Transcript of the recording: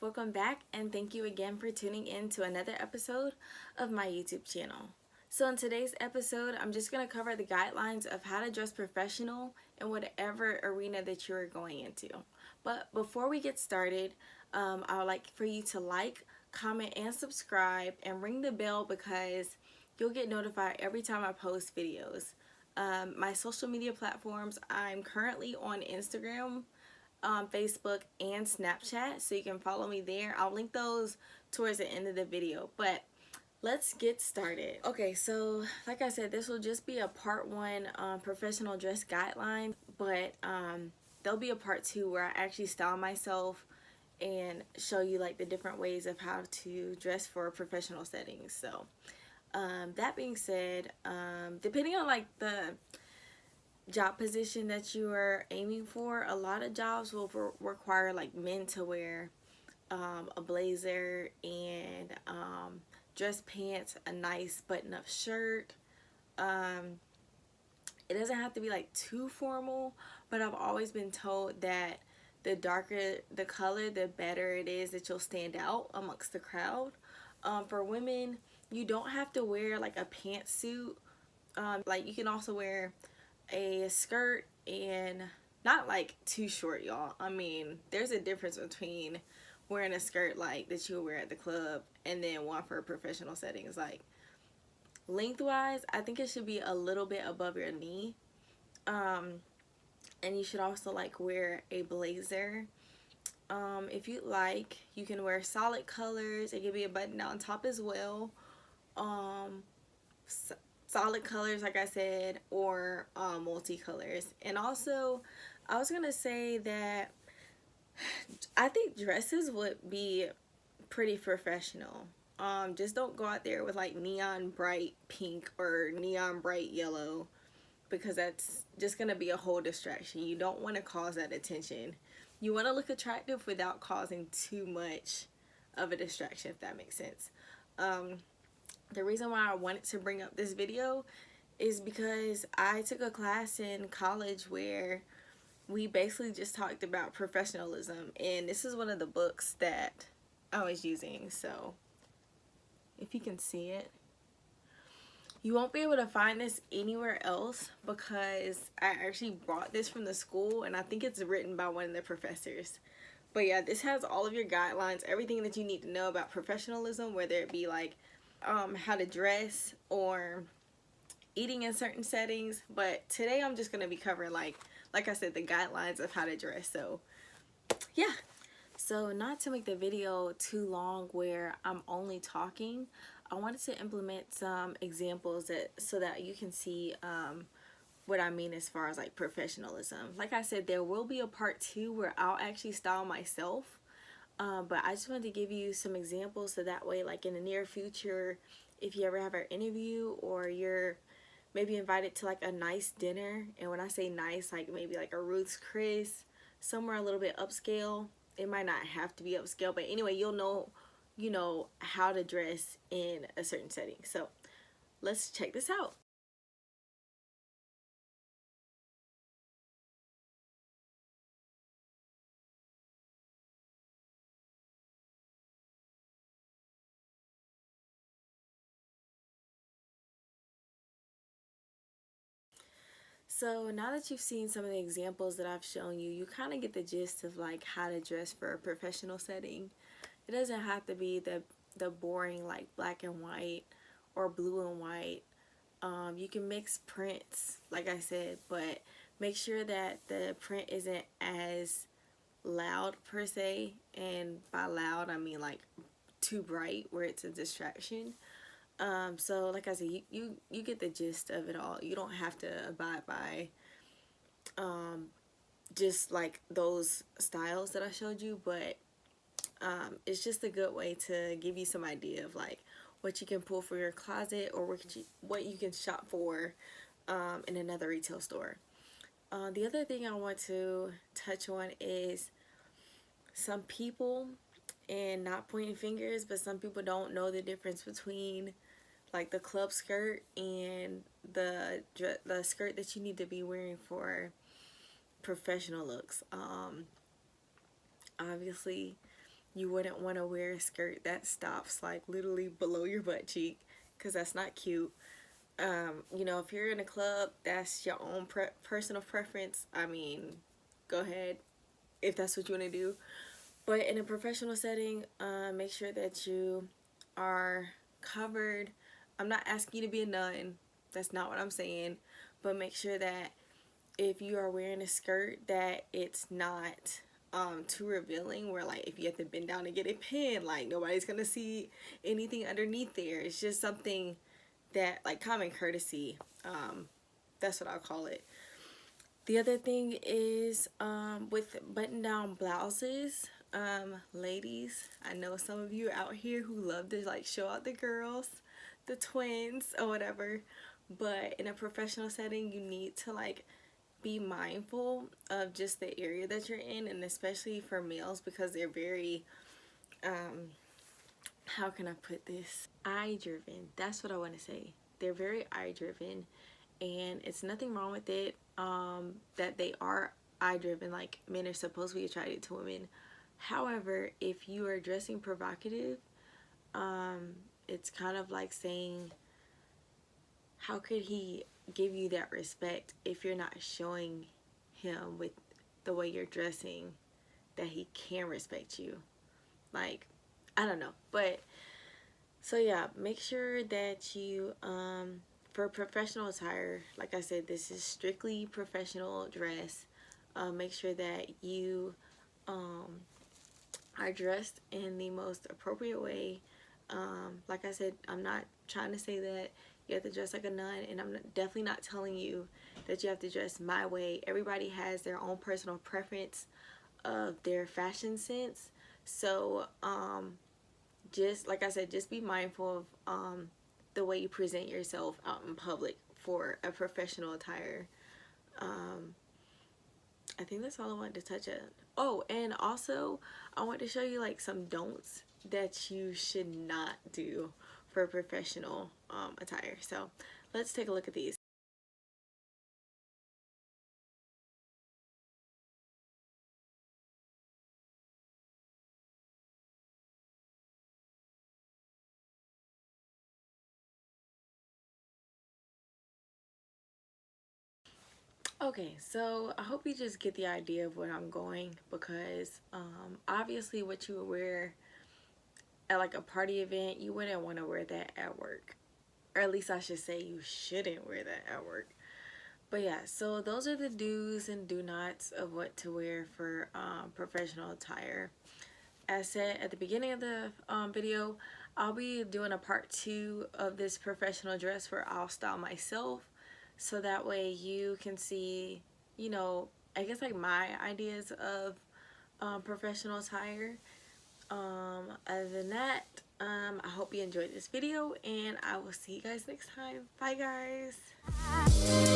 welcome back, and thank you again for tuning in to another episode of my YouTube channel. So in today's episode, I'm just going to cover the guidelines of how to dress professional in whatever arena that you're going into. But before we get started, I would like for you to like, comment, and subscribe, and ring the bell because you'll get notified every time I post videos. My social media platforms, I'm currently on Instagram, Facebook, and Snapchat, so you can follow me there. I'll link those towards the end of the video, but let's get started. Okay, so like I said, this will just be a part one professional dress guideline, but there'll be a part two where I actually style myself and show you like the different ways of how to dress for professional settings. So that being said, depending on like the job position that you are aiming for, a lot of jobs will require like men to wear a blazer and dress pants, a nice button-up shirt. It doesn't have to be like too formal, but I've always been told that the darker the color, the better it is that you'll stand out amongst the crowd. For women, you don't have to wear like a pantsuit. Like you can also wear a skirt, and not like too short, y'all. I mean, there's a difference between wearing a skirt like that you'll wear at the club and then one for professional settings. Like lengthwise, I think it should be a little bit above your knee. And you should also like wear a blazer. If you like, you can wear solid colors. It could be a button down top as well. Solid colors, like I said, or multicolors. And also, I was gonna say that I think dresses would be pretty professional. Just don't go out there with like neon bright pink or neon bright yellow, because that's just gonna be a whole distraction. You don't want to cause that attention. You want to look attractive without causing too much of a distraction, if that makes sense. The reason why I wanted to bring up this video is because I took a class in college where we basically just talked about professionalism, and this is one of the books that I was using. So if you can see it, you won't be able to find this anywhere else because I actually brought this from the school, and I think it's written by one of the professors. But yeah, this has all of your guidelines, everything that you need to know about professionalism, whether it be like how to dress or eating in certain settings. But today I'm just going to be covering like I said, the guidelines of how to dress. So yeah, so not to make the video too long where I'm only talking, I wanted to implement some examples so that you can see what I mean as far as like professionalism. Like I said, there will be a part two where I'll actually style myself. But I just wanted to give you some examples so that way, like in the near future, if you ever have an interview or you're maybe invited to like a nice dinner, and when I say nice, like maybe like a Ruth's Chris, somewhere a little bit upscale. It might not have to be upscale, but anyway, you'll know, you know, how to dress in a certain setting. So let's check this out. So now that you've seen some of the examples that I've shown you, you kind of get the gist of like how to dress for a professional setting. It doesn't have to be the boring like black and white or blue and white. You can mix prints, like I said, but make sure that the print isn't as loud per se, and by loud I mean like too bright where it's a distraction. So like I said, you get the gist of it all. You don't have to abide by just like those styles that I showed you, but it's just a good way to give you some idea of like what you can pull for your closet, or what you can shop for in another retail store. The other thing I want to touch on is some people, and not pointing fingers, but some people don't know the difference between like the club skirt and the skirt that you need to be wearing for professional looks. Obviously you wouldn't want to wear a skirt that stops like literally below your butt cheek, because that's not cute. You know, if you're in a club, that's your own personal preference. I mean, go ahead if that's what you want to do. But in a professional setting, make sure that you are covered. I'm not asking you to be a nun. That's not what I'm saying. But make sure that if you are wearing a skirt, that it's not too revealing, where like if you have to bend down and get a pin, like nobody's gonna see anything underneath there. It's just something that, like, common courtesy. That's what I'll call it. The other thing is with button down blouses, ladies, I know some of you out here who love to like show out the girls, the twins or whatever, but in a professional setting you need to like be mindful of just the area that you're in, and especially for males, because they're very how can I put this, eye driven. That's what I want to say. They're very eye driven, and it's nothing wrong with it, that they are eye driven. Like, men are supposed to be attracted to women. However, if you are dressing provocative, it's kind of like saying, how could he give you that respect if you're not showing him with the way you're dressing that he can respect you? Like, I don't know. But so yeah, make sure that you for professional attire, like I said, this is strictly professional dress. Make sure that you are dressed in the most appropriate way. Like I said, I'm not trying to say that you have to dress like a nun, and I'm definitely not telling you that you have to dress my way. Everybody has their own personal preference of their fashion sense. So just like I said, just be mindful of the way you present yourself out in public for a professional attire. I think that's all I wanted to touch on. Oh, and also I want to show you like some don'ts that you should not do for professional attire. So let's take a look at these. Okay, so I hope you just get the idea of where I'm going, because obviously what you would wear at like a party event, you wouldn't want to wear that at work. Or at least I should say you shouldn't wear that at work. But yeah, so those are the do's and do nots of what to wear for professional attire. As said at the beginning of the video, I'll be doing a part 2 of this professional dress where I'll style myself, so that way you can see, you know, I guess like my ideas of professional attire. Other than that, I hope you enjoyed this video, and I will see you guys next time. Bye guys.